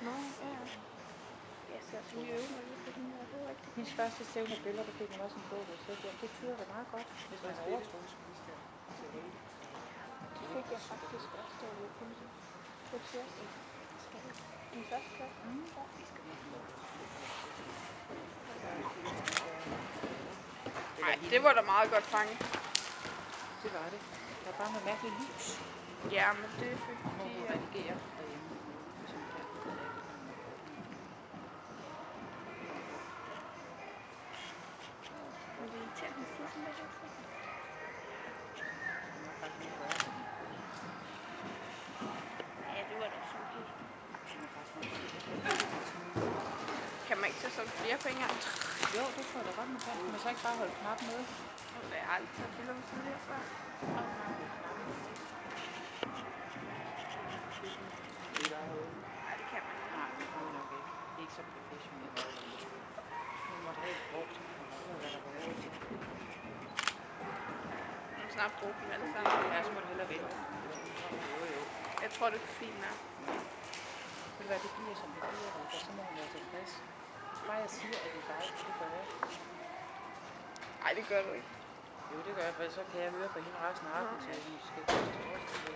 Nå, ja. Jeg skal også lige øve mig lidt på den her. Det var rigtig Hendes første stævne billeder, der fik hun også en bog, så det tyder da meget godt, hvis man er overtroisk. Det fik jeg faktisk også, da jeg var på tirsdag. I første klasse. Nej, det var da meget godt fanget. Det var det. Der var bare noget mærkeligt lys. Ja, men det er fordi... Må du redigere derhjemme, hvis hun kan. Men det er irriterende, at hun siger sådan lidt. Ja, det var da sådan helt. Kan man ikke tage sådan flere fingre? Jo, det tror jeg da godt, man kan. Man så ikke bare holde knappen med. Jeg har aldrig taget billeder med sådan her før. Nej, det kan man ikke. Nej, det kan man nok ikke. Ikke så professionelt. Nu måtte have et brugt. Hvad der var råd til. Nu må snart bruge dem alle sammen. Ja, så må du hellere vente. Jo. Jeg tror, det er fint nok. Ved du hvad, det bliver som det bliver, og så må hun være tilfreds. Bare jeg siger, at det er dejligt, det gør jeg. Nej, det gør du ikke. Jo, det gør jeg, for så kan jeg høre på hende resten af aftenen, til vi skal gå til